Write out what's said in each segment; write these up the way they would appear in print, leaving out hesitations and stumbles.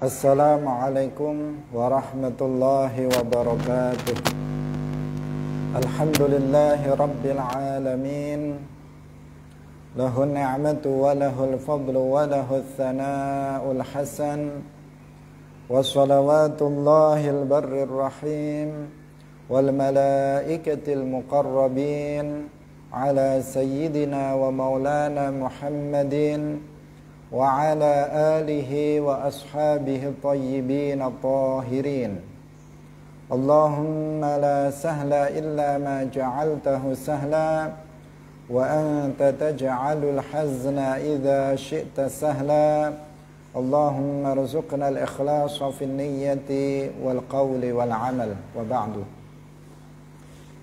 Assalamualaikum warahmatullahi wabarakatuh. Alhamdulillahi rabbil alamin. Lahun ni'matu wa lahul fadlu wa lahul thana'ul hasan. Wa salawatullahil barrir rahim wal malaikatil muqarrabin ala sayyidina wa maulana Muhammadin wa ala alihi wa ashabihi tayyibin tahirin. Allahumma la sahla illa ma ja'altahu sahla wa anta taj'alul hazna idha syi'ta sahla. Allahumma rzuqna al-ikhlasa fin niyyati wal qawli wal amal. Wa ba'du.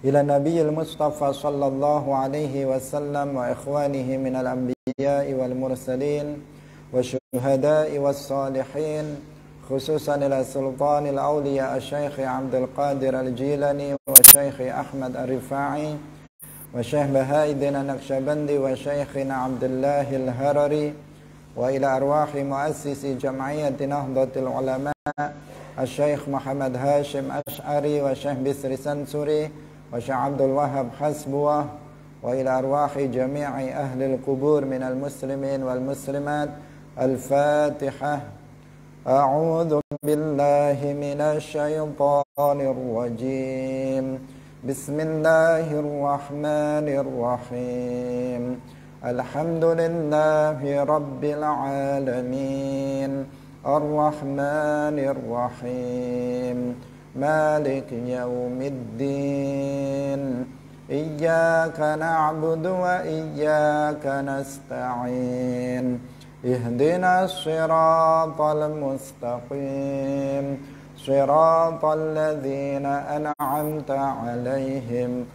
Ila nabiyil mustafa sallallahu alaihi wasallam wa ikhwanihi minal anbiya'i wal mursalin wa syuhada'i was salihin, khususan ila sultanil awliya Syekh Abdul Qadir Al-Jilani wa Syekh Ahmad Ar-Rifa'i wa Syekh Baha'iddin Naqsyabandi wa Syekhina Abdullah Al-Harari wa ila arwahi muassisi jam'iyyati Nahdlatul Ulama Syekh Muhammad Hashim Ash'ari wa Syekh Bisri Sansuri wa Syekh Abdul Wahab Hasbuwah wa ila arwahi jami'i ahli al-qubur minal muslimin wal muslimat. Al-Fatihah. A'udzu billahi minasy syaithanir rajim. Bismillahirrahmanirrahim. Alhamdulillahi rabbil alamin. Ar-Rahmanir Rahim. Malik yaumiddin. Iyyaka na'budu wa iyyaka nasta'in. Ihdinas siratal mustaqim. Siratal ladzina an'amta 'alaihim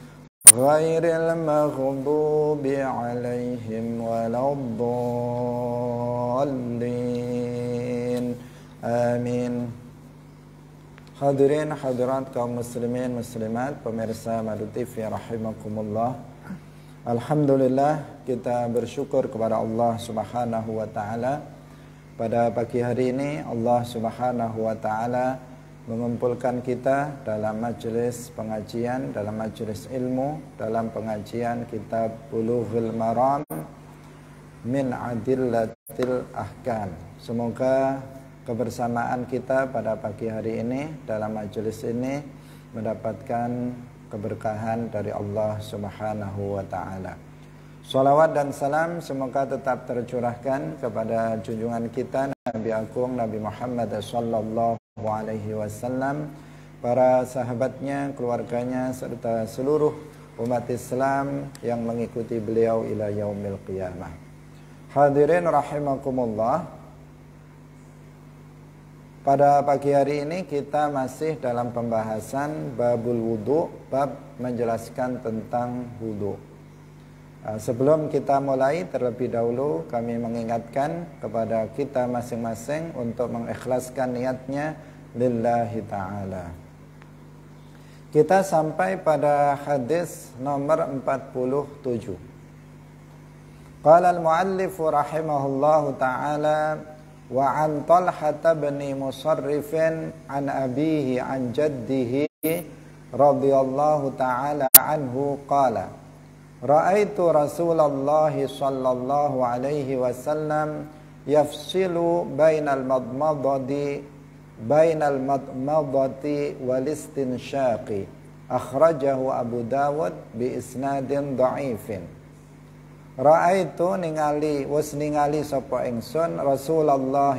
ghairil maghdubi 'alaihim waladdallin. Amin. Hadirin hadirat kaum muslimin muslimat, pemirsa Madu TV rahimakumullah. Alhamdulillah, kita bersyukur kepada Allah Subhanahu wa taala. Pada pagi hari ini Allah Subhanahu wa taala mengumpulkan kita dalam majelis pengajian, dalam majelis ilmu, dalam pengajian kitab Bulughul Maram min Adillatil Ahkam. Semoga kebersamaan kita pada pagi hari ini dalam majelis ini mendapatkan keberkahan dari Allah Subhanahu wa taala. Salawat dan salam semoga tetap tercurahkan kepada junjungan kita Nabi Agung Nabi Muhammad sallallahu alaihi wasallam, para sahabatnya, keluarganya serta seluruh umat Islam yang mengikuti beliau ila yaumil qiyamah. Hadirin rahimakumullah. Pada pagi hari ini kita masih dalam pembahasan babul wudu, bab menjelaskan tentang wudu. Sebelum kita mulai, terlebih dahulu kami mengingatkan kepada kita masing-masing untuk mengikhlaskan niatnya lillahi ta'ala. Kita sampai pada hadis nomor 47. Qala al-muallifu rahimahullahu ta'ala wa an Talhata bin Musarrifin an abihi an jaddihi radhiyallahu ta'ala anhu qala ra'aitu Rasulullah sallallahu alaihi wasallam yafsilu bainal madmadati wal istinsyaqi. Akhrajahu Abu Dawud bi isnadin dha'ifin. Ra'aitu ningali sapa ingsun Rasulullah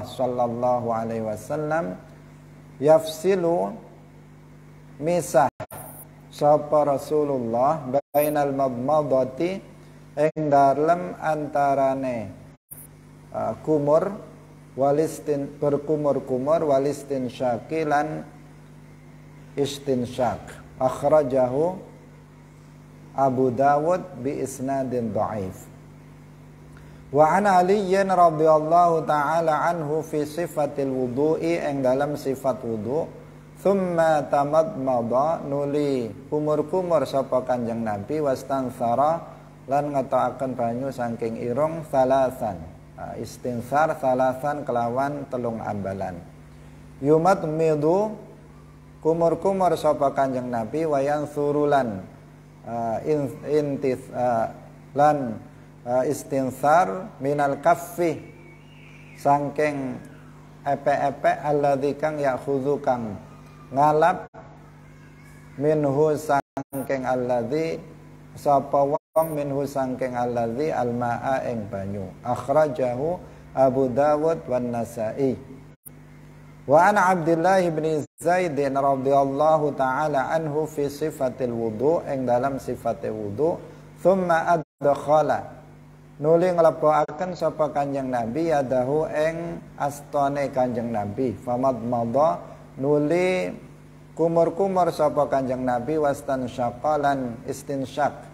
sallallahu alaihi wasallam yafsilu misah sapa Rasulullah bainal madmadati ing dalem antarane kumur walistin berkumur-kumur walistin syakilan istinsyak. Akhrajahu Abu Dawud bi isnadin dha'if. Wa an Aliyin radhiyallahu ta'ala anhu fi sifatil wudu'i, ing dalam sifat wudu. Thumma tamadmada, nuli kumur-kumur sapa Kanjeng Nabi, wastansara lan ngetokake banyu saking irung salasan Istinsar salasan kelawan telung ambalan. Yumat midu kumur-kumur sapa Kanjeng Nabi wayan surulan istinsar minal kaffi sangking epe-epe alladzi kang yakhudzu kang ngalap minhu sangking alladzi sapa wong minhu sangking alladzi almaa ing banyu. Akhrajahu Abu Dawud wan Nasa'i. Wa an Abdullah bin Zaid radhiyallahu taala anhu fi sifatil wudu ing dalam sifatil wudu thumma adkhala nuli nglebokaken sapa Kanjeng Nabi yadahu ing astane Kanjeng Nabi famadmadha nuli kumur-kumur sapa Kanjeng Nabi wastan syaqalan istinsyak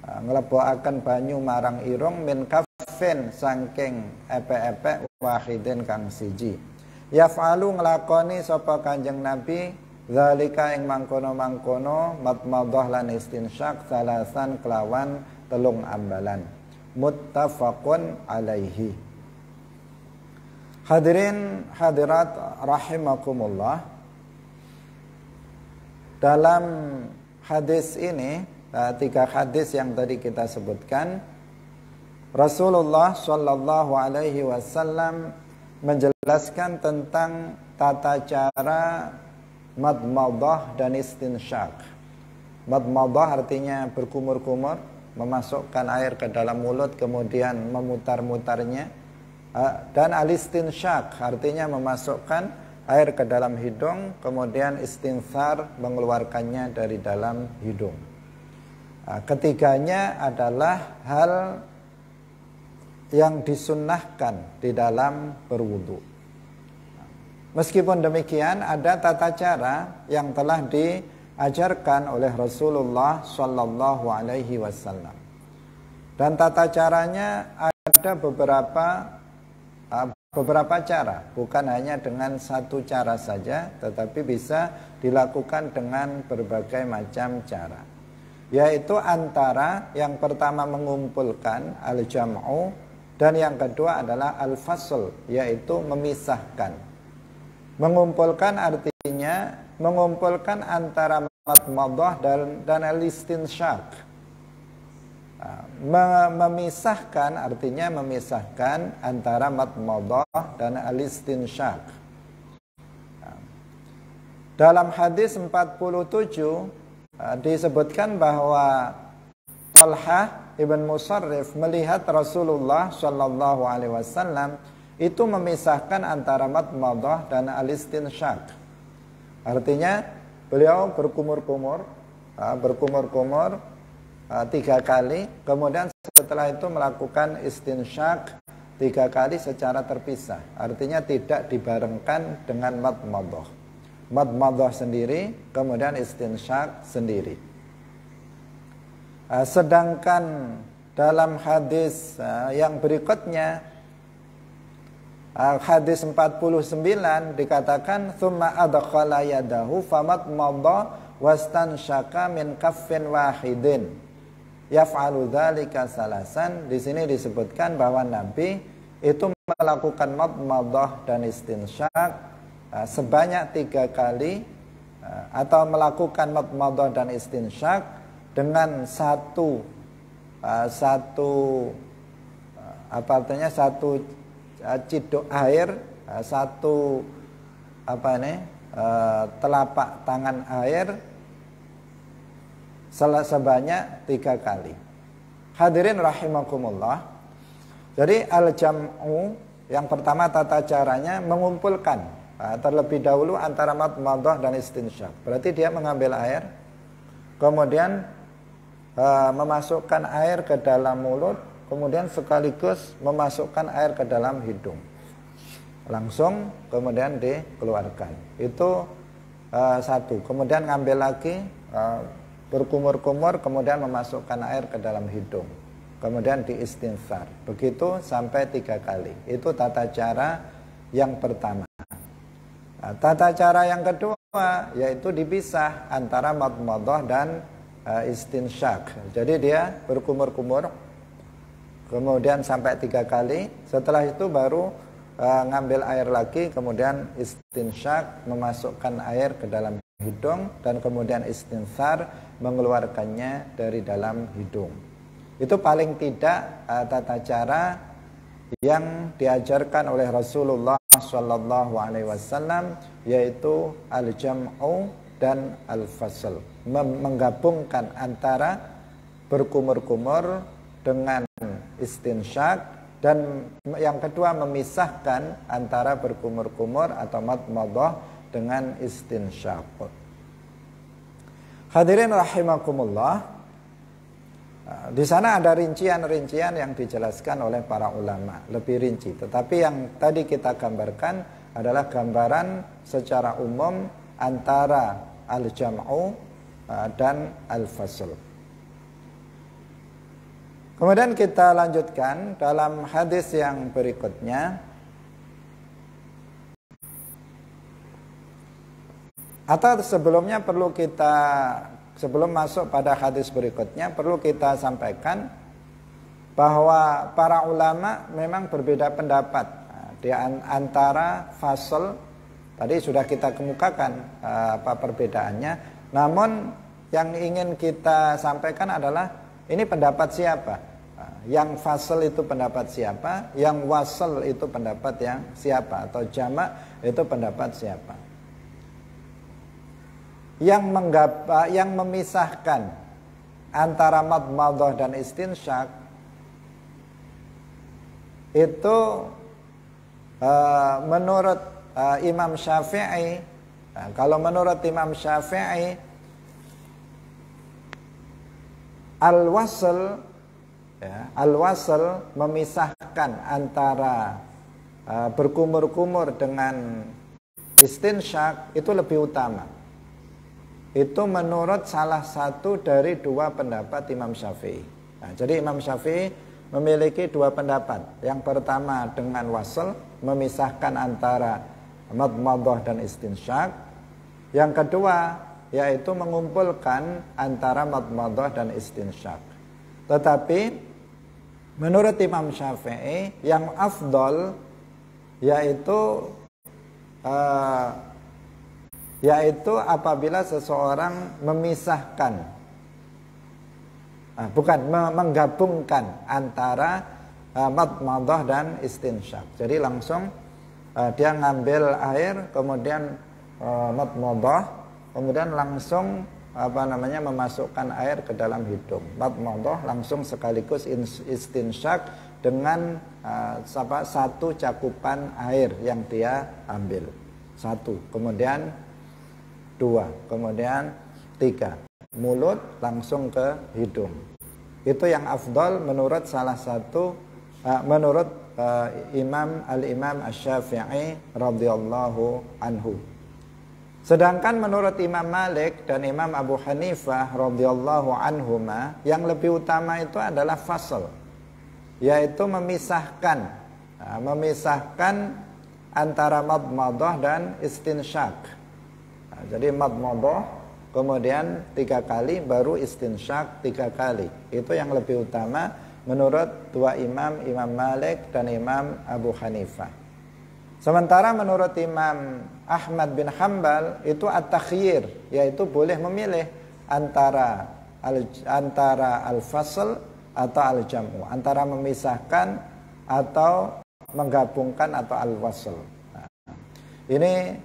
nglebokaken banyu marang irung min kaffin saking epe-epe wahidin kang siji. Yaf'alu nglakoni sapa Kanjeng Nabi zalika ing mangkono-mangkono madmadhah lan istinsyak salasan kelawan telung ambalan. Muttafaqun alaihi. Hadirin hadirat rahimakumullah. Dalam hadis ini, 3 hadis yang tadi kita sebutkan, Rasulullah sallallahu alaihi wasallam menjelaskan tentang tata cara madmadhah dan istinsyak. Madmadhah artinya berkumur-kumur, memasukkan air ke dalam mulut kemudian memutar-mutarnya. Dan al-istinsyak artinya memasukkan air ke dalam hidung kemudian istinsar mengeluarkannya dari dalam hidung. Ketiganya adalah hal yang disunnahkan di dalam berwudu. Meskipun demikian ada tata cara yang telah diajarkan oleh Rasulullah sallallahu alaihi wasallam. Dan tata caranya ada beberapa cara, bukan hanya dengan satu cara saja, tetapi bisa dilakukan dengan berbagai macam cara. Yaitu antara yang pertama mengumpulkan al-jam'u dan yang kedua adalah al-fasl, yaitu memisahkan. Mengumpulkan artinya mengumpulkan antara madmadhah dan al-istinsyak. Memisahkan artinya memisahkan antara madmadhah dan al-istinsyak. Dalam hadis 47 disebutkan bahwa Talhah Ibn Musarrif melihat Rasulullah sallallahu alaihi wasallam itu memisahkan antara madmadhah dan al-istinsyak. Artinya beliau berkumur-kumur 3 kali, kemudian setelah itu melakukan istinsyak 3 kali secara terpisah. Artinya tidak dibarengkan dengan madmadhah. Madmadhah sendiri, kemudian istinsyak sendiri. Sedangkan dalam hadis yang berikutnya, hadis 49 dikatakan tsumma adkhala yadahu famadmadha wastansyaka min kaffin wahidin yaf'alu dzalika salasan. Di sini disebutkan bahwa Nabi itu melakukan madmadhah dan istinsyak sebanyak 3 kali atau melakukan madmadhah dan istinsyak dengan satu ciduk air, telapak tangan air sebanyak 3 kali. Hadirin rahimakumullah. Jadi al-jam'u yang pertama tata caranya mengumpulkan terlebih dahulu antara madmadhah dan istinsyak. Berarti dia mengambil air, kemudian memasukkan air ke dalam mulut, kemudian sekaligus memasukkan air ke dalam hidung. Langsung kemudian dikeluarkan. Itu satu. Kemudian ngambil lagi, berkumur-kumur, kemudian memasukkan air ke dalam hidung. Kemudian diistinsar. Begitu sampai 3 kali. Itu tata cara yang pertama. Tata cara yang kedua yaitu dipisah antara madmadhah dan istinsyak. Jadi dia berkumur-kumur, kemudian sampai 3 kali. Setelah itu baru ngambil air lagi, kemudian istinsyak, memasukkan air ke dalam hidung, dan kemudian istinsar, mengeluarkannya dari dalam hidung. Itu paling tidak tata cara yang diajarkan oleh Rasulullah Shallallahu Alaihi Wasallam, yaitu al-jam'u dan al-fasl, menggabungkan antara berkumur-kumur dengan istinsyak, dan yang kedua memisahkan antara berkumur-kumur atau madmadah dengan istinsyak. Hadirin rahimakumullah, di sana ada rincian-rincian yang dijelaskan oleh para ulama lebih rinci, tetapi yang tadi kita gambarkan adalah gambaran secara umum antara al-jam'u dan al-fasl. Kemudian kita lanjutkan dalam hadis yang berikutnya. Atau sebelumnya sebelum masuk pada hadis berikutnya, perlu kita sampaikan bahwa para ulama memang berbeda pendapat di antara fasl. Tadi sudah kita kemukakan apa perbedaannya. Namun yang ingin kita sampaikan adalah ini pendapat siapa? Yang fasl itu pendapat siapa? Yang wasl itu pendapat yang siapa? Atau jamak itu pendapat siapa? Yang memisahkan antara madmadah dan istinsyak itu menurut Imam Syafi'i, kalau menurut Imam Syafi'i, al-wasl memisahkan antara berkumur-kumur dengan istinsyak itu lebih utama. Itu menurut salah satu dari 2 pendapat Imam Syafi'i. Jadi Imam Syafi'i memiliki 2 pendapat. Yang pertama dengan wasl, memisahkan antara madmadah dan istinsyak. Yang kedua yaitu mengumpulkan antara madmadah dan istinsyak. Tetapi menurut Imam Syafi'i yang afdol yaitu apabila seseorang memisahkan, menggabungkan antara madmadah dan istinsyak. Jadi langsung dia ngambil air, kemudian madmadah, kemudian langsung memasukkan air ke dalam hidung. Madmadah langsung sekaligus istinsyak dengan satu cakupan air yang dia ambil. 1, kemudian 2, kemudian 3. Mulut langsung ke hidung. Itu yang afdal menurut salah satu menurut Imam Asy-Syafi'i radhiyallahu anhu. Sedangkan menurut Imam Malik dan Imam Abu Hanifah radhiyallahu anhuma, yang lebih utama itu adalah fasl, yaitu memisahkan antara madmadah dan istinsyak. Jadi madmadah, kemudian 3 kali, baru istinsyak 3 kali. Itu yang lebih utama menurut 2 imam, Imam Malik dan Imam Abu Hanifah. Sementara menurut Imam Ahmad bin Hanbal itu at-takhyir, yaitu boleh memilih antara al-fasl atau al-jam'u, antara memisahkan atau menggabungkan atau al-wasl. Ini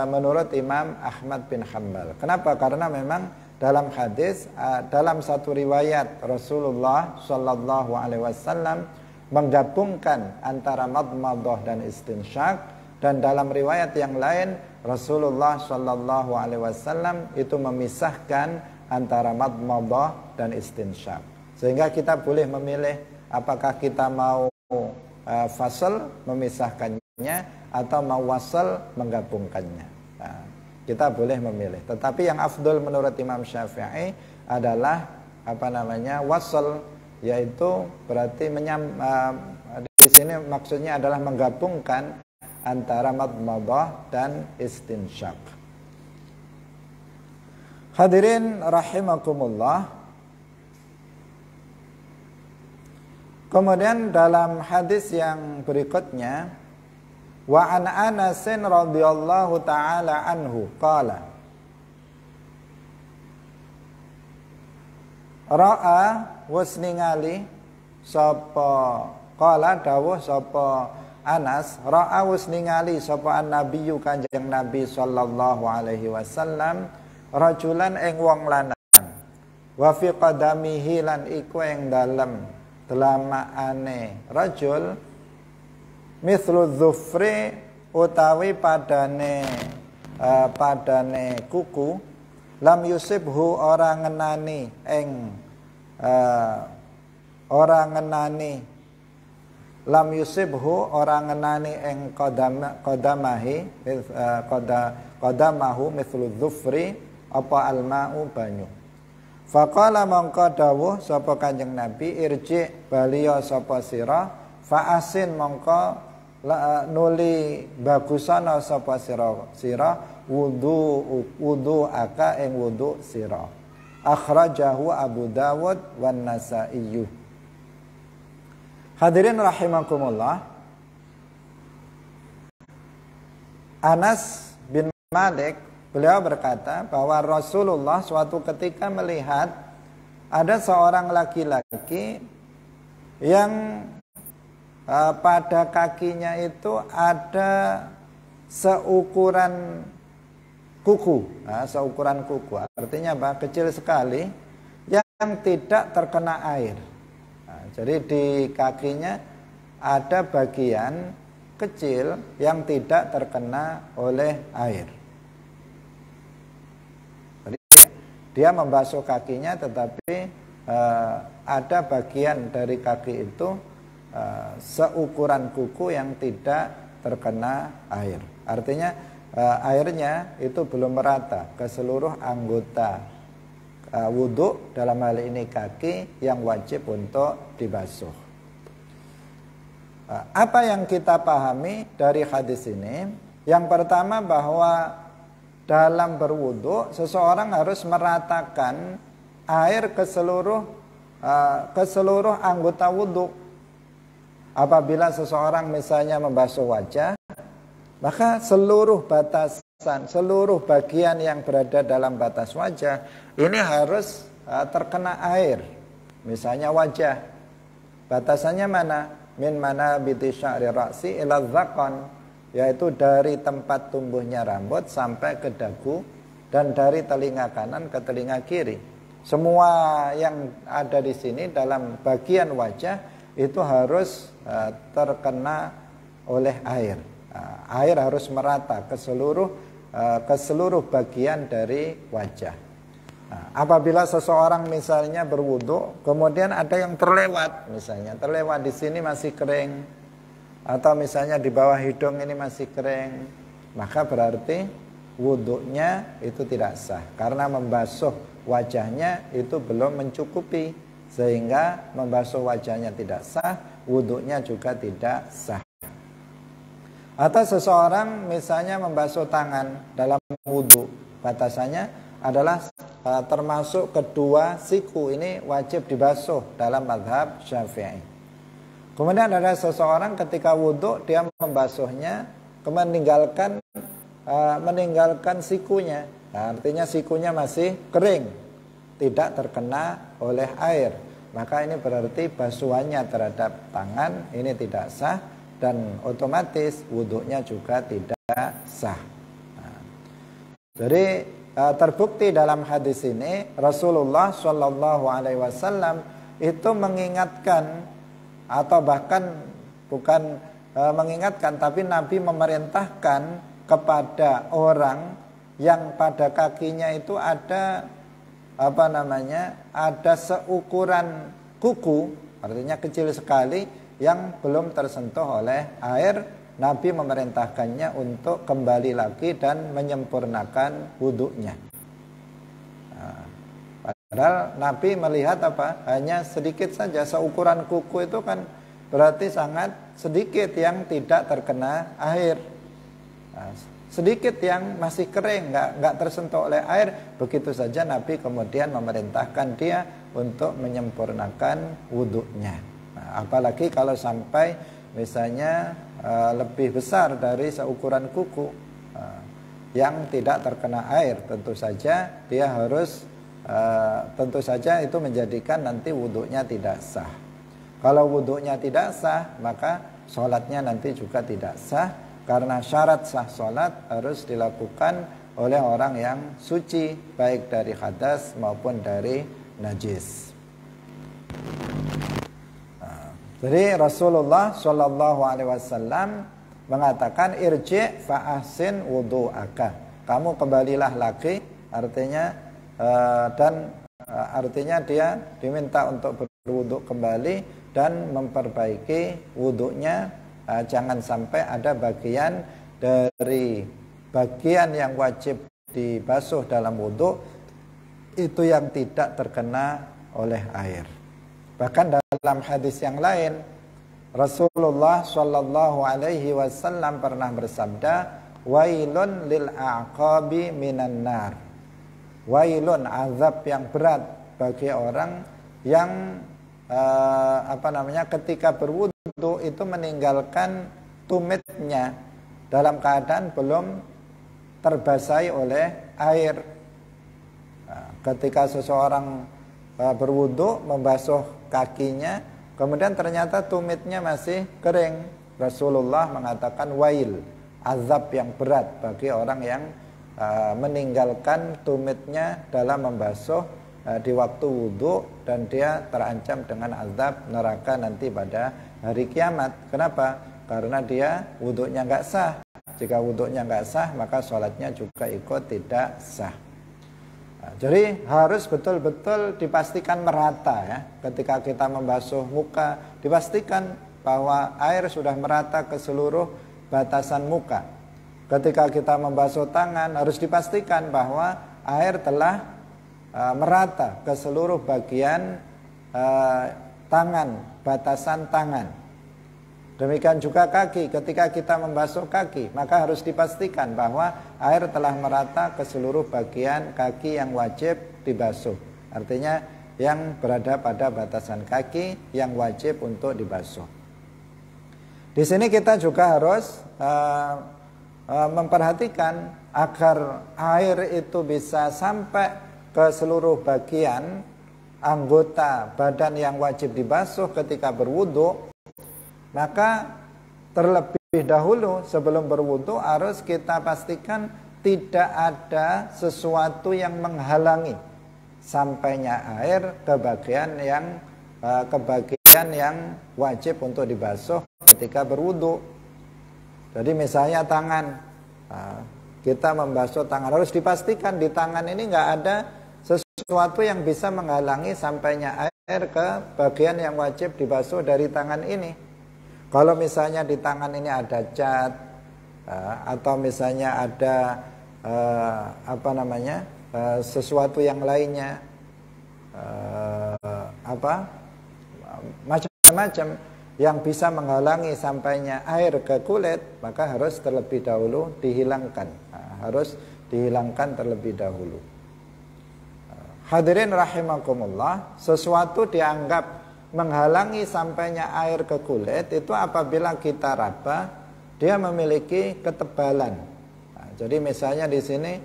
menurut Imam Ahmad bin Hanbal. Kenapa? Karena memang dalam hadis, dalam satu riwayat Rasulullah Shallallahu Alaihi Wasallam menggabungkan antara madmadah dan istinsyak, dan dalam riwayat yang lain Rasulullah Shallallahu Alaihi Wasallam itu memisahkan antara madmadah dan istinsyak. Sehingga kita boleh memilih apakah kita mau fasl memisahkannya atau mau wasl menggabungkannya. Nah, kita boleh memilih. Tetapi yang afdol menurut Imam Syafi'i adalah wasl, yaitu berarti di sini maksudnya adalah menggabungkan antara madmadah dan istinsyak. Hadirin rahimakumullah. Kemudian dalam hadis yang berikutnya, wa an Anasin radhiyallahu taala anhu qala ra'a wasningali sapa qala dawuh sapa Anas ra'a wasningali sapa an-nabiyyu kanjeng Nabi sallallahu alaihi wasallam rajulan ing wong lanang wa fi qadamihi lan iku ing dalem delamaane rajul mithlu dzufri utawi padane kuku lam yusibhu orang ngenani ing lam yusibhu orang ngenani ing qadamahu mithlu dzufri apa alma'u banyu. Faqala mongko dawuh sapa Kanjeng Nabi irji baliya sapa sira fa asin mongko nuli bagusana sapa sira wudu aka ing wudu sira. Akhrajahu Abu Dawud wan Nasa'i. Hadirin rahimakumullah. Anas bin Malik beliau berkata bahwa Rasulullah suatu ketika melihat ada seorang laki-laki yang pada kakinya itu ada seukuran kuku. Seukuran kuku artinya apa? Kecil sekali yang tidak terkena air. Jadi di kakinya ada bagian kecil yang tidak terkena oleh air. Dia membasuh kakinya tetapi ada bagian dari kaki itu seukuran kuku yang tidak terkena air. Artinya airnya itu belum merata ke seluruh anggota wudhu, dalam hal ini kaki yang wajib untuk dibasuh. Apa yang kita pahami dari hadis ini? Yang pertama bahwa dalam berwudu seseorang harus meratakan air ke seluruh anggota wudu. Apabila seseorang misalnya membasuh wajah, maka seluruh batasan, seluruh bagian yang berada dalam batas wajah ini harus terkena air. Misalnya wajah, batasannya mana? Min manabiti sya'ri ra'si ila dzaqan, yaitu dari tempat tumbuhnya rambut sampai ke dagu dan dari telinga kanan ke telinga kiri. Semua yang ada di sini dalam bagian wajah itu harus terkena oleh air. Air harus merata ke seluruh bagian dari wajah. Apabila seseorang misalnya berwudu, kemudian ada yang terlewat, misalnya terlewat di sini masih kering, atau misalnya di bawah hidung ini masih kering, maka berarti wudunya itu tidak sah, karena membasuh wajahnya itu belum mencukupi, sehingga membasuh wajahnya tidak sah, wudunya juga tidak sah. Atau seseorang misalnya membasuh tangan dalam wudu, batasannya adalah termasuk kedua siku, ini wajib dibasuh dalam mazhab Syafi'i. Kemudian ada seseorang ketika wudhu dia membasuhnya, kemudian meninggalkan sikunya. Artinya sikunya masih kering, tidak terkena oleh air. Maka ini berarti basuhannya terhadap tangan ini tidak sah, dan otomatis wudhunya juga tidak sah. Jadi terbukti dalam hadis ini Rasulullah Shallallahu Alaihi Wasallam itu mengingatkan, atau bahkan bukan mengingatkan, tapi Nabi memerintahkan kepada orang yang pada kakinya itu ada ada seukuran kuku, artinya kecil sekali yang belum tersentuh oleh air. Nabi memerintahkannya untuk kembali lagi dan menyempurnakan wudhunya. Padahal Nabi melihat hanya sedikit saja, seukuran kuku itu kan berarti sangat sedikit yang tidak terkena air. Sedikit yang masih kering, nggak tersentuh oleh air, begitu saja Nabi kemudian memerintahkan dia untuk menyempurnakan wudhunya. Apalagi kalau sampai misalnya lebih besar dari seukuran kuku yang tidak terkena air, tentu saja dia harus tentu saja itu menjadikan nanti wudhunya tidak sah. Kalau wudhunya tidak sah, maka sholatnya nanti juga tidak sah, karena syarat sah sholat harus dilakukan oleh orang yang suci, baik dari hadas maupun dari najis. Jadi Rasulullah Shallallahu Alaihi Wasallam mengatakan irji' fa ahsin wudu'aka. Kamu kembalilah lagi, artinya artinya dia diminta untuk berwudu kembali dan memperbaiki wudunya. Jangan sampai ada bagian dari bagian yang wajib dibasuh dalam wudu itu yang tidak terkena oleh air. Bahkan dalam hadis yang lain, Rasulullah Shallallahu Alaihi Wasallam pernah bersabda, wailun lil a'qabi minan nar. Wailun, azab yang berat bagi orang yang ketika berwudu itu meninggalkan tumitnya dalam keadaan belum terbasahi oleh air. Ketika seseorang berwudu membasuh kakinya, kemudian ternyata tumitnya masih kering, Rasulullah mengatakan wail, azab yang berat bagi orang yang meninggalkan tumitnya dalam membasuh di waktu wudu, dan dia terancam dengan azab neraka nanti pada hari kiamat. Kenapa? Karena dia wudunya nggak sah. Jika wudunya nggak sah, maka sholatnya juga ikut tidak sah. Jadi harus betul-betul dipastikan merata ya. Ketika kita membasuh muka, dipastikan bahwa air sudah merata ke seluruh batasan muka. Ketika kita membasuh tangan, harus dipastikan bahwa air telah merata ke seluruh bagian tangan, batasan tangan. Demikian juga kaki, ketika kita membasuh kaki, maka harus dipastikan bahwa air telah merata ke seluruh bagian kaki yang wajib dibasuh. Artinya yang berada pada batasan kaki yang wajib untuk dibasuh. Di sini kita juga harus memperhatikan agar air itu bisa sampai ke seluruh bagian anggota badan yang wajib dibasuh ketika berwudu. Maka terlebih dahulu sebelum berwudu harus kita pastikan tidak ada sesuatu yang menghalangi sampainya air ke bagian yang wajib untuk dibasuh ketika berwudu. Jadi misalnya tangan, kita membasuh tangan, harus dipastikan di tangan ini nggak ada sesuatu yang bisa menghalangi sampainya air ke bagian yang wajib dibasuh dari tangan ini. Kalau misalnya di tangan ini ada cat, atau misalnya ada sesuatu yang lainnya, macam-macam yang bisa menghalangi sampainya air ke kulit, maka harus terlebih dahulu dihilangkan. Harus dihilangkan terlebih dahulu. Hadirin rahimakumullah, sesuatu dianggap menghalangi sampainya air ke kulit itu apabila kita raba, dia memiliki ketebalan. Jadi misalnya di sini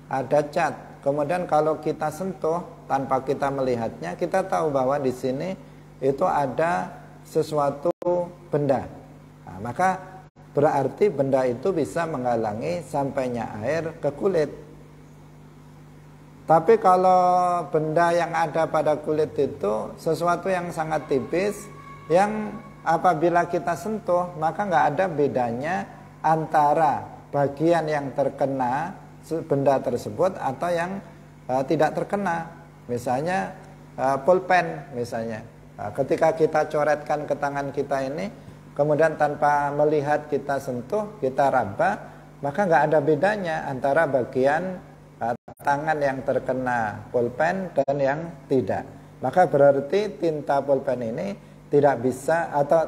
ada cat, kemudian kalau kita sentuh tanpa kita melihatnya, kita tahu bahwa di sini itu ada sesuatu benda. Maka berarti benda itu bisa menghalangi sampainya air ke kulit. Tapi kalau benda yang ada pada kulit itu sesuatu yang sangat tipis, yang apabila kita sentuh maka nggak ada bedanya antara bagian yang terkena benda tersebut atau yang tidak terkena. Misalnya pulpen misalnya, ketika kita coretkan ke tangan kita ini, kemudian tanpa melihat kita sentuh, kita raba, maka nggak ada bedanya antara bagian tangan yang terkena pulpen dan yang tidak. Maka berarti tinta pulpen ini tidak bisa atau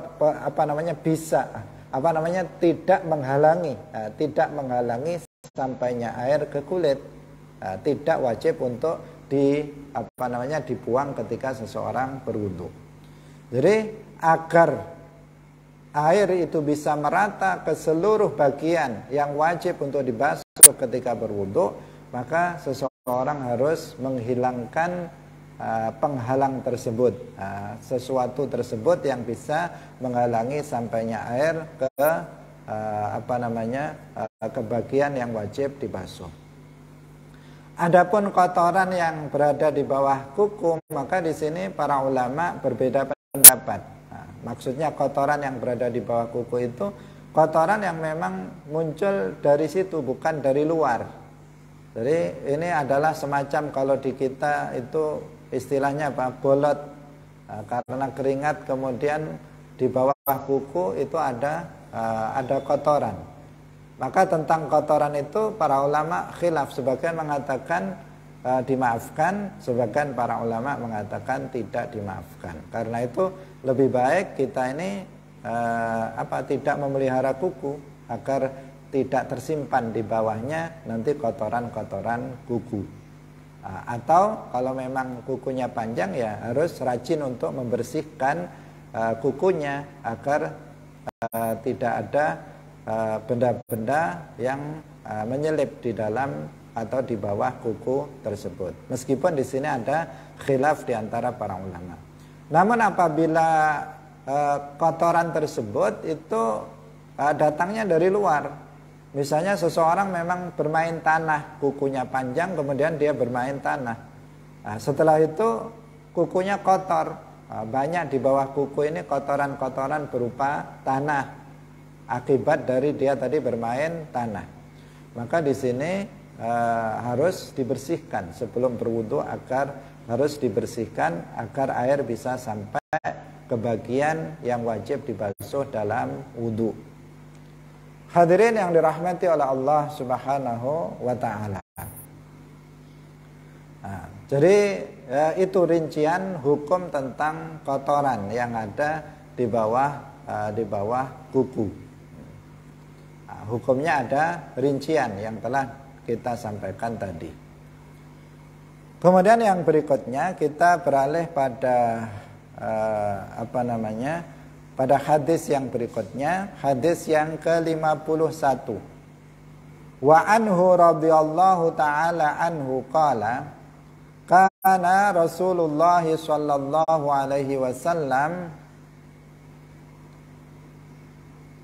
tidak menghalangi sampainya air ke kulit. Tidak wajib untuk dibuang ketika seseorang berwudu. Jadi agar air itu bisa merata ke seluruh bagian yang wajib untuk dibasuh ketika berwudu, maka seseorang harus menghilangkan penghalang tersebut, sesuatu tersebut yang bisa menghalangi sampainya air ke ke bagian yang wajib dibasuh. Adapun kotoran yang berada di bawah kuku, maka di sini para ulama berbeda pendapat. Maksudnya kotoran yang berada di bawah kuku itu kotoran yang memang muncul dari situ, bukan dari luar. Jadi ini adalah semacam kalau di kita itu istilahnya apa? Bolot. Karena keringat kemudian di bawah kuku itu ada kotoran. Maka tentang kotoran itu para ulama khilaf, sebagian mengatakan dimaafkan, sebagian para ulama mengatakan tidak dimaafkan. Karena itu lebih baik kita ini tidak memelihara kuku agar tidak tersimpan di bawahnya nanti kotoran-kotoran kuku. Atau kalau memang kukunya panjang ya harus rajin untuk membersihkan kukunya agar tidak ada benda-benda yang menyelip di dalam atau di bawah kuku tersebut. Meskipun di sini ada khilaf di antara para ulama. Namun apabila kotoran tersebut itu datangnya dari luar, misalnya seseorang memang bermain tanah, kukunya panjang, kemudian dia bermain tanah. Setelah itu kukunya kotor, banyak di bawah kuku ini kotoran-kotoran berupa tanah. Akibat dari dia tadi bermain tanah, maka di sini harus dibersihkan sebelum berwudu, harus dibersihkan agar air bisa sampai ke bagian yang wajib dibasuh dalam wudu. Hadirin yang dirahmati oleh Allah Subhanahu wa taala. Jadi itu rincian hukum tentang kotoran yang ada di bawah kuku. Hukumnya ada rincian yang telah kita sampaikan tadi. Kemudian yang berikutnya kita beralih pada pada hadis yang berikutnya, hadis yang ke-51. Wa anhu radhiyallahu taala anhu qala kana Rasulullah sallallahu alaihi wasallam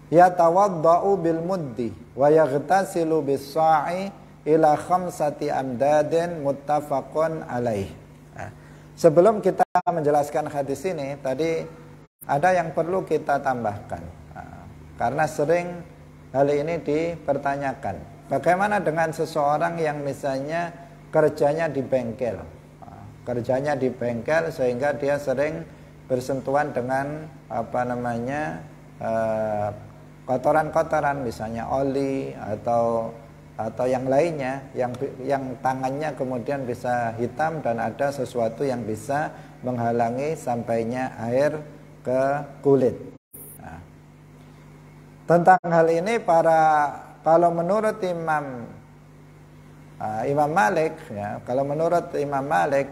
yatawaddau bil muddi wa yaghtasilu bis sa'i ila khamsati amdadin muttafaqun alaih. Sebelum kita menjelaskan hadis ini, tadi ada yang perlu kita tambahkan. Karena sering hal ini dipertanyakan. Bagaimana dengan seseorang yang misalnya kerjanya di bengkel? Kerjanya di bengkel sehingga dia sering bersentuhan dengan kotoran-kotoran, misalnya oli atau yang lainnya, yang tangannya kemudian bisa hitam dan ada sesuatu yang bisa menghalangi sampainya air ke kulit. Tentang hal ini kalau menurut Imam Malik, ya, kalau menurut Imam Malik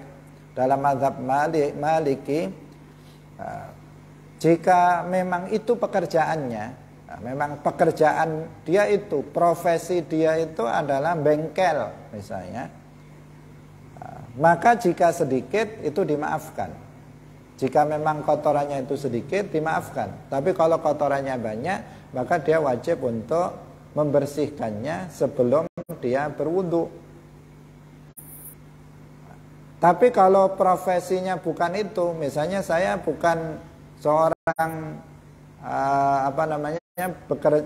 dalam mazhab Maliki, jika memang itu pekerjaannya, memang pekerjaan dia itu, profesi dia itu adalah bengkel misalnya, maka jika sedikit itu dimaafkan. Jika memang kotorannya itu sedikit dimaafkan. Tapi kalau kotorannya banyak, maka dia wajib untuk membersihkannya sebelum dia berwudu. Tapi kalau profesinya bukan itu, misalnya saya bukan seorang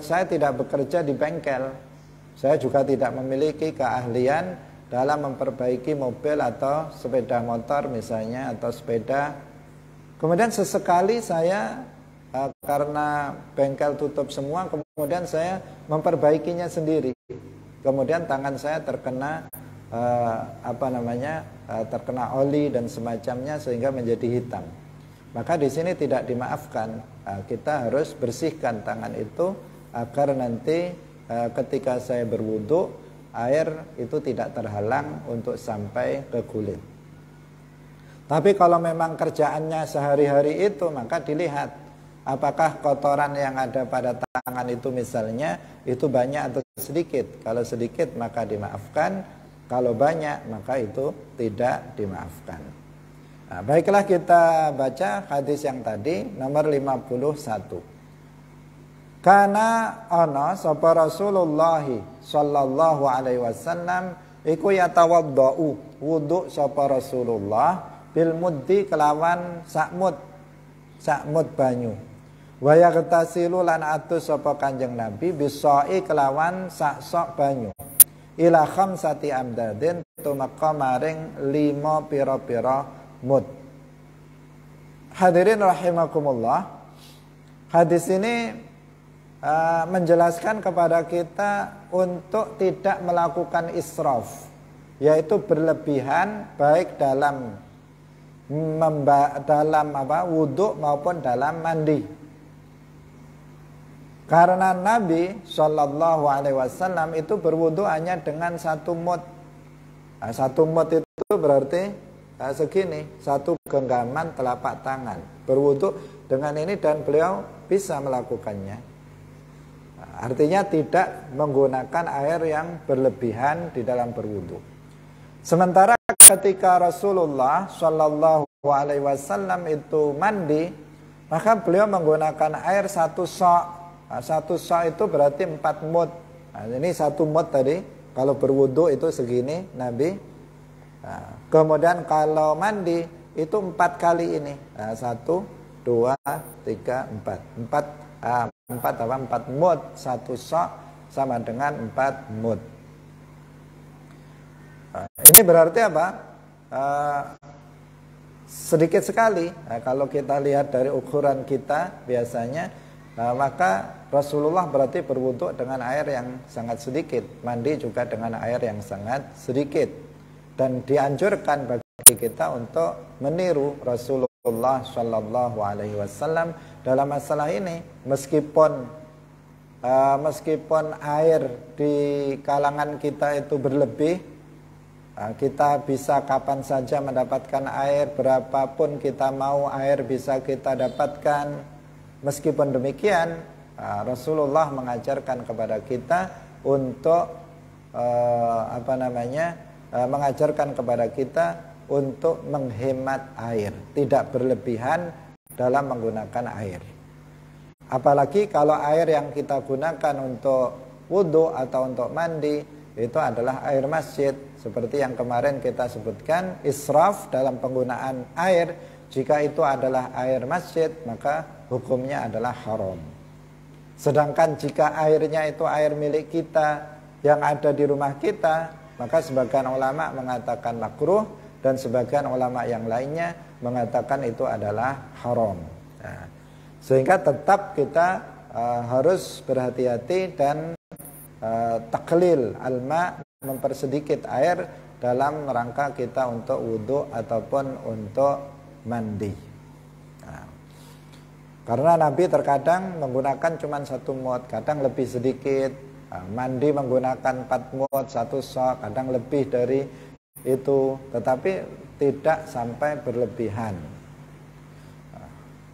saya tidak bekerja di bengkel. Saya juga tidak memiliki keahlian dalam memperbaiki mobil atau sepeda motor misalnya, atau sepeda. Kemudian sesekali saya karena bengkel tutup semua, kemudian saya memperbaikinya sendiri. Kemudian tangan saya terkena terkena oli dan semacamnya sehingga menjadi hitam. Maka di sini tidak dimaafkan. Kita harus bersihkan tangan itu agar nanti ketika saya berwudu, air itu tidak terhalang untuk sampai ke kulit. Tapi kalau memang kerjaannya sehari-hari itu, maka dilihat apakah kotoran yang ada pada tangan itu misalnya itu banyak atau sedikit. Kalau sedikit maka dimaafkan, kalau banyak maka itu tidak dimaafkan. Nah, baiklah kita baca hadis yang tadi nomor 51. Kana ana sapa Rasulullah sallallahu alaihi wasallam iku yatawaddau wudu sapa Rasulullah bil muddi kelawan sakmut banyu. Wa yaghtasilu lan atus sapa Kanjeng Nabi bisai kelawan sak sok banyu. Ila khamsati amdadin tumeka maring 5 pira-pira mud. Hadirin rahimakumullah. Hadis ini menjelaskan kepada kita untuk tidak melakukan israf, yaitu berlebihan baik dalam wudhu maupun dalam mandi. Karena Nabi Shallallahu Alaihi Wasallam itu berwudhu hanya dengan 1 mud. 1 mud itu berarti segini, 1 genggaman telapak tangan. Berwudhu dengan ini dan beliau bisa melakukannya. Artinya tidak menggunakan air yang berlebihan di dalam berwudhu. Sementara ketika Rasulullah Shallallahu Alaihi Wasallam itu mandi, maka beliau menggunakan air 1 sok. 1 sok itu berarti 4 mud. Nah, ini 1 mud tadi. Kalau berwudhu itu segini Nabi. Nah, kemudian kalau mandi itu 4 kali ini. Nah, 1, 2, 3, 4. 4 mud. 1 sok sama dengan 4 mud. Nah, ini berarti apa? Sedikit sekali. Nah, kalau kita lihat dari ukuran kita biasanya, maka Rasulullah berarti berwudhu dengan air yang sangat sedikit, mandi juga dengan air yang sangat sedikit. Dan dianjurkan bagi kita untuk meniru Rasulullah Shallallahu Alaihi Wasallam dalam masalah ini. Meskipun air di kalangan kita itu berlebih, kita bisa kapan saja mendapatkan air, berapapun kita mau air bisa kita dapatkan. Meskipun demikian, Rasulullah mengajarkan kepada kita untuk mengajarkan kepada kita untuk menghemat air, tidak berlebihan dalam menggunakan air. Apalagi kalau air yang kita gunakan untuk wudhu atau untuk mandi itu adalah air masjid, seperti yang kemarin kita sebutkan, israf dalam penggunaan air. Jika itu adalah air masjid, maka hukumnya adalah haram. Sedangkan jika airnya itu air milik kita yang ada di rumah kita, maka sebagian ulama mengatakan makruh dan sebagian ulama yang lainnya mengatakan itu adalah haram. Nah, sehingga tetap kita harus berhati-hati dan taklil alma, mempersedikit air dalam rangka kita untuk wudhu ataupun untuk mandi. Nah, karena Nabi terkadang menggunakan cuma 1 mud, kadang lebih sedikit. Mandi menggunakan 4 mud, 1 sok, kadang lebih dari itu, tetapi tidak sampai berlebihan.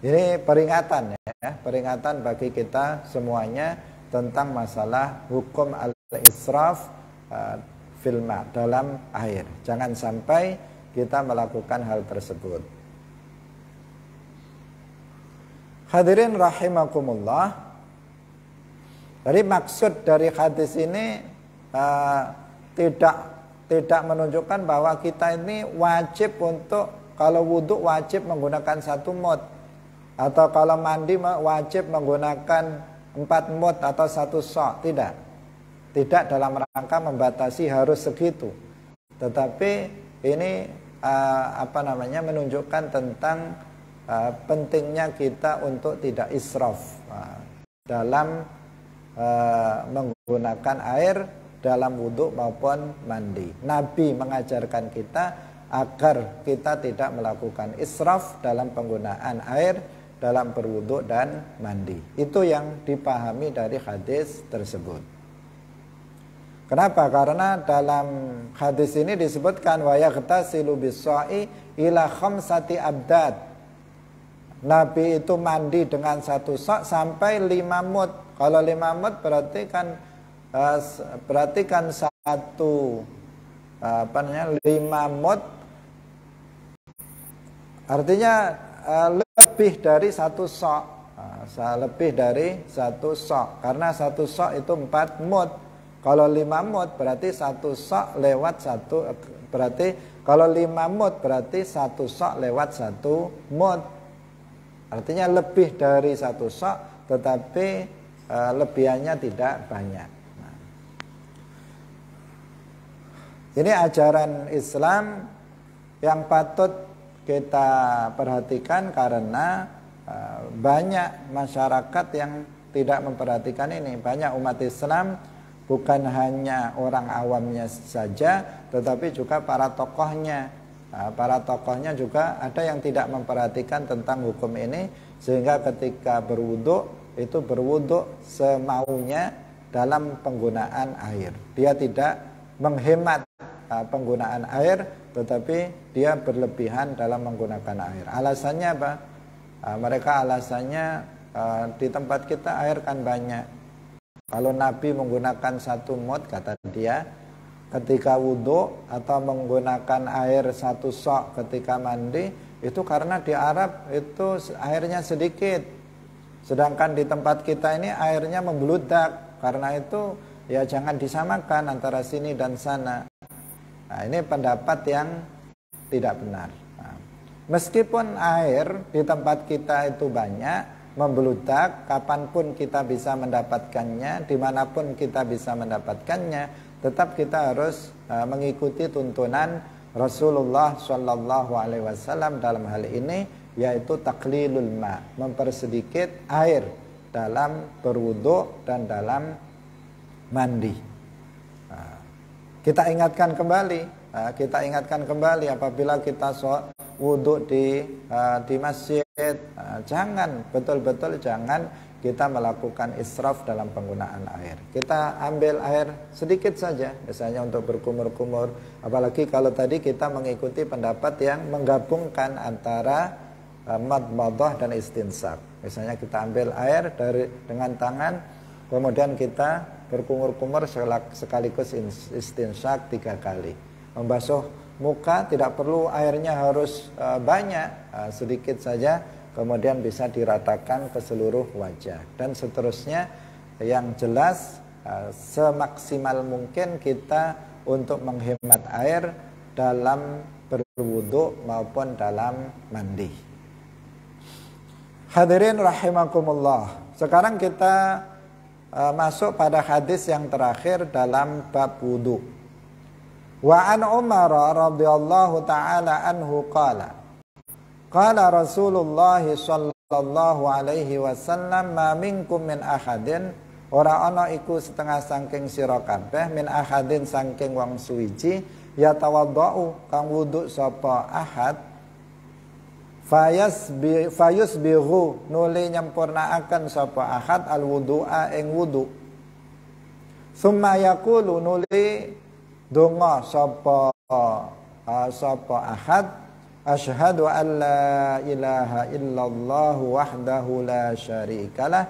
Ini peringatan ya, peringatan bagi kita semuanya tentang masalah hukum al-israf filma dalam air. Jangan sampai kita melakukan hal tersebut. Hadirin rahimakumullah. Jadi maksud dari hadis ini tidak menunjukkan bahwa kita ini wajib untuk, kalau wudhu wajib menggunakan 1 mud, atau kalau mandi wajib menggunakan 4 mud atau 1 sok. Tidak dalam rangka membatasi harus segitu. Tetapi ini menunjukkan tentang pentingnya kita untuk tidak israf dalam menggunakan air dalam wudhu maupun mandi. Nabi mengajarkan kita agar kita tidak melakukan israf dalam penggunaan air dalam berwudhu dan mandi. Itu yang dipahami dari hadis tersebut. Kenapa? Karena dalam hadis ini disebutkan wa yaghtasilu bis-sha'i ila khamsati abdad. Nabi itu mandi dengan satu sok sampai 5 mud. Kalau 5 mud berarti kan satu 5 mud artinya lebih dari satu sok. Lebih dari satu sok. Karena satu sok itu 4 mud. Kalau 5 mud berarti satu sok lewat satu, berarti kalau 5 mud berarti satu sok lewat satu mud. Artinya lebih dari satu sok, tetapi lebihannya tidak banyak. Nah, ini ajaran Islam yang patut kita perhatikan karena banyak masyarakat yang tidak memperhatikan ini. Banyak umat Islam, bukan hanya orang awamnya saja, tetapi juga para tokohnya. Para tokohnya juga ada yang tidak memperhatikan tentang hukum ini, sehingga ketika berwudu itu berwudu semaunya dalam penggunaan air. Dia tidak menghemat penggunaan air, tetapi dia berlebihan dalam menggunakan air. Alasannya apa? Mereka alasannya di tempat kita air kan banyak. Kalau Nabi menggunakan 1 mud, kata dia, ketika wudhu atau menggunakan air 1 sok ketika mandi, itu karena di Arab itu airnya sedikit. Sedangkan di tempat kita ini airnya membludak. Karena itu ya jangan disamakan antara sini dan sana. Nah, ini pendapat yang tidak benar. Nah, meskipun air di tempat kita itu banyak, membludak, kapanpun kita bisa mendapatkannya, dimanapun kita bisa mendapatkannya, tetap kita harus mengikuti tuntunan Rasulullah Shallallahu Alaihi Wasallam dalam hal ini, yaitu taklilul ma, mempersedikit air dalam berwudu dan dalam mandi. Kita ingatkan kembali apabila kita wudu di masjid, jangan betul-betul jangan kita melakukan israf dalam penggunaan air. Kita ambil air sedikit saja, misalnya untuk berkumur-kumur. Apalagi kalau tadi kita mengikuti pendapat yang menggabungkan antara madmadah dan istinsyak. Misalnya kita ambil air dengan tangan, kemudian kita berkumur-kumur sekaligus istinsyak 3 kali. Membasuh muka tidak perlu airnya harus banyak, sedikit saja, kemudian bisa diratakan ke seluruh wajah. Dan seterusnya, yang jelas semaksimal mungkin kita untuk menghemat air dalam berwudu maupun dalam mandi. Hadirin rahimakumullah. Sekarang kita masuk pada hadis yang terakhir dalam bab wudu. Wa an Umar radhiyallahu taala anhu qala Rasulullah sallallahu alaihi wasallam, ma minkum min ahadin, ora ana iku setengah saking sira kabeh, min ahadin saking wong suwiji, ya tawaddau kang wudu sapa ahad, fayusbihu nuli nyempurnaaken sapa ahad al wudu'a ing wudu, summa yaqulu nuli donga sapa ahad, asyhadu an la ilaha illallah wahdahu la syarikalah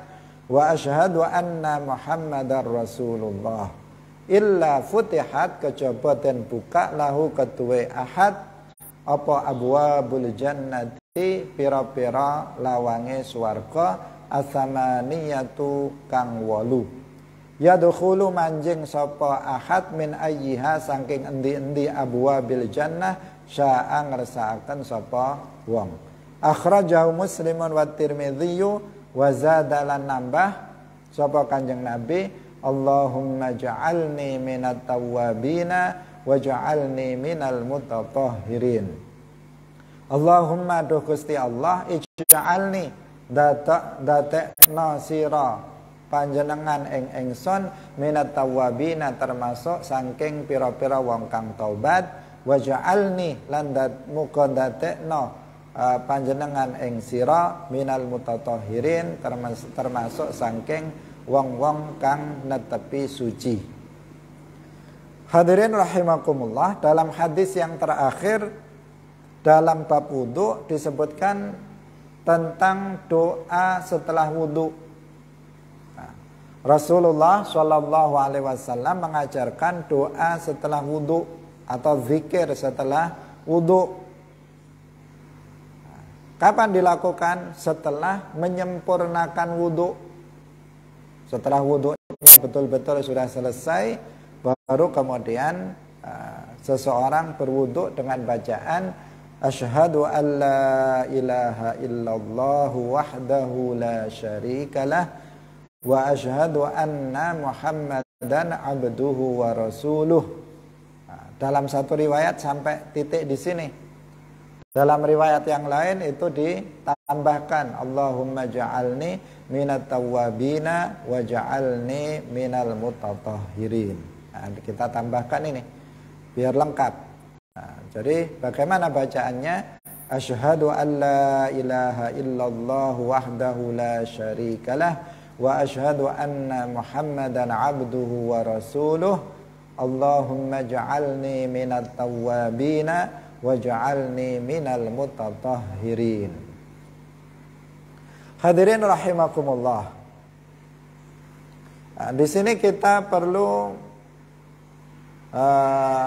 wa asyhadu anna muhammadar rasulullah, illa futihat, kejaba den buka lahu ketuwe ahad apa abwabul jannati, pira-pira lawange swarga, asamaniyatu kang 8, yadkhulu manjing sapa ahad min ayyiha saking endi-endi abwabil jannah, sya'a ngersakaken sapa wong. Akhrajahu Muslimun wa Tirmidzi wa zadalan nambah sapa Kanjeng Nabi, Allahumma ja'alni minat tawwabina waj'alni minal mutatahhirin. Allahumma duh Gusti Allah, ij'alni datekna sira panjenengan ing ingsun minat tawwabina, termasuk saking pira-pira wong kang taubat, waj'alni lan muga datekna panjenengan ing sira minal mutatahhirin, termasuk saking wong-wong kang netepi suci. Hadirin rahimakumullah, dalam hadis yang terakhir dalam bab wudu disebutkan tentang doa setelah wudu. Rasulullah Shallallahu Alaihi Wasallam mengajarkan doa setelah wudu atau zikir setelah wudu. Kapan dilakukan? Setelah menyempurnakan wudu. Setelah wudunya betul-betul sudah selesai, baru kemudian seseorang berwudu dengan bacaan asyhadu an la ilaha illallah wahdahu la syarikalah wa asyhadu anna muhammadan abduhu wa rasuluh. Dalam satu riwayat sampai titik di sini. Dalam riwayat yang lain itu ditambahkan Allahumma ja'alni minat tawwabina wa ja'alni minal mutatahhirin. Nah, kita tambahkan ini biar lengkap. Nah, jadi bagaimana bacaannya? Asyhadu an la ilaha illallah wahdahu la syarikalah wa asyhadu anna muhammadan abduhu wa rasuluh. Allahumma ja'alni minat tawwabina waj'alni minal mutatahhirin. Hadirin rahimakumullah. Nah, di sini kita perlu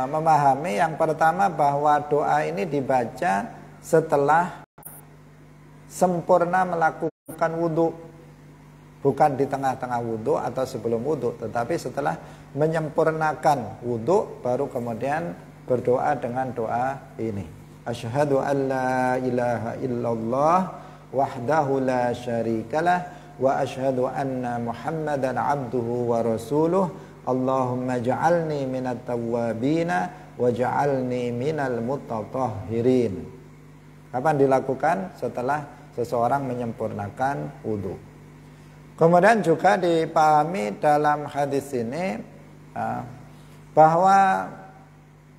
memahami yang pertama bahwa doa ini dibaca setelah sempurna melakukan wudu, bukan di tengah-tengah wudu atau sebelum wudu, tetapi setelah menyempurnakan wudu baru kemudian berdoa dengan doa ini. Asyhadu an la ilaha illallah wahdahu la syarikalah wa asyhadu anna muhammadan abduhu wa rasuluh. Allahumma ja'alni minat tawwabina wa ja'alni minal mutatahhirin. Kapan dilakukan? Setelah seseorang menyempurnakan wudu. Kemudian juga dipahami dalam hadis ini bahwa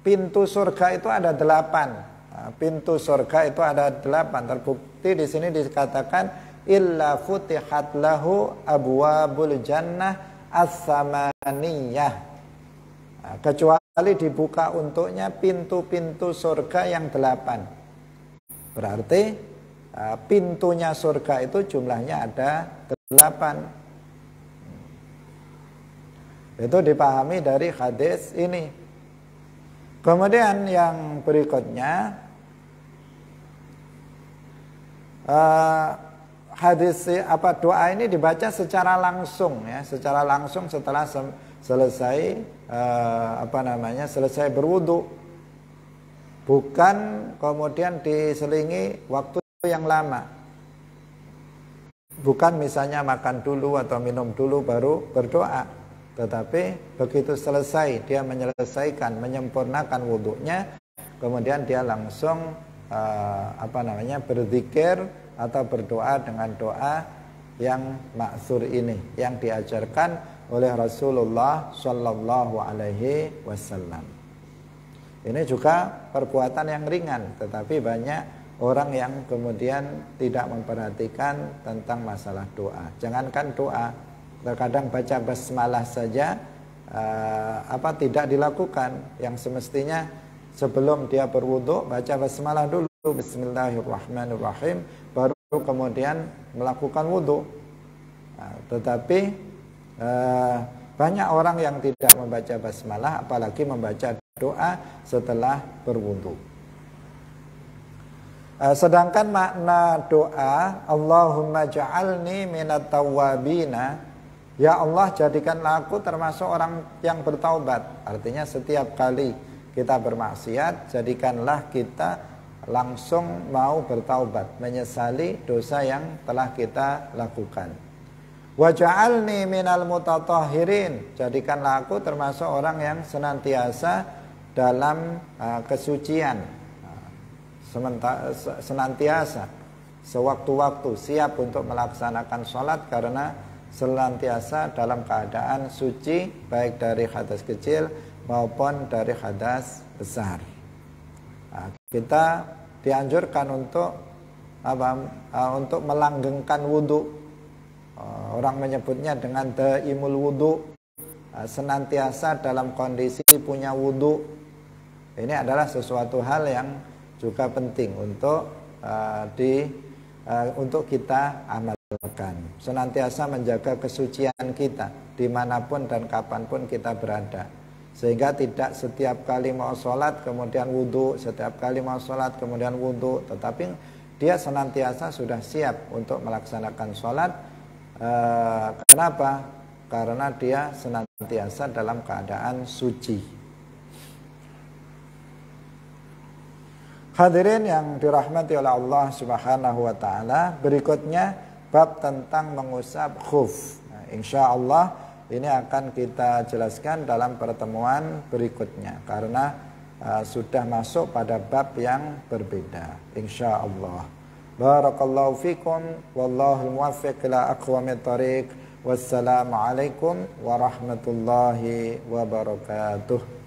pintu surga itu ada 8. Pintu surga itu ada 8. Terbukti di sini dikatakan illa futihat lahu abwabul jannah as-samaniyah. Kecuali dibuka untuknya pintu-pintu surga yang 8. Berarti pintunya surga itu jumlahnya ada 8. Itu dipahami dari hadis ini. Kemudian yang berikutnya hadis doa ini dibaca secara langsung ya, secara langsung setelah selesai selesai berwudu, bukan kemudian diselingi waktu yang lama, bukan misalnya makan dulu atau minum dulu baru berdoa, tetapi begitu selesai dia menyempurnakan wudunya, kemudian dia langsung berzikir atau berdoa dengan doa yang maksur ini yang diajarkan oleh Rasulullah Shallallahu Alaihi Wasallam. Ini juga perbuatan yang ringan, tetapi banyak orang yang kemudian tidak memperhatikan tentang masalah doa. Jangankan doa, terkadang baca basmalah saja tidak dilakukan, yang semestinya sebelum dia berwudu baca basmalah dulu, bismillahirrahmanirrahim, baru kemudian melakukan wudu. Tetapi banyak orang yang tidak membaca basmalah, apalagi membaca doa setelah berwudu. Sedangkan makna doa Allahumma ja'alni minat tawwabina, ya Allah jadikanlah aku termasuk orang yang bertaubat. Artinya setiap kali kita bermaksiat, jadikanlah kita langsung mau bertaubat, menyesali dosa yang telah kita lakukan. Wa ja'alni minal mutatahhirin, jadikanlah aku termasuk orang yang senantiasa dalam kesucian, senantiasa sewaktu-waktu siap untuk melaksanakan sholat, karena senantiasa dalam keadaan suci baik dari hadas kecil maupun dari hadas besar. Kita dianjurkan untuk untuk melanggengkan wudu. Orang menyebutnya dengan daimul wudu, senantiasa dalam kondisi punya wudhu. Ini adalah sesuatu hal yang juga penting untuk untuk kita amalkan. Senantiasa menjaga kesucian kita dimanapun dan kapanpun kita berada, sehingga tidak setiap kali mau sholat kemudian wudhu, setiap kali mau sholat kemudian wudhu, tetapi dia senantiasa sudah siap untuk melaksanakan sholat. Kenapa? Karena dia senantiasa dalam keadaan suci. Hadirin yang dirahmati oleh Allah Subhanahu wa taala, berikutnya bab tentang mengusap khuf. Nah, insya Allah ini akan kita jelaskan dalam pertemuan berikutnya karena sudah masuk pada bab yang berbeda. Insya Allah. Barakallahu fikum wallahu muwaffiq ila aqwamit thariq. Wassalamualaikum warahmatullahi wabarakatuh.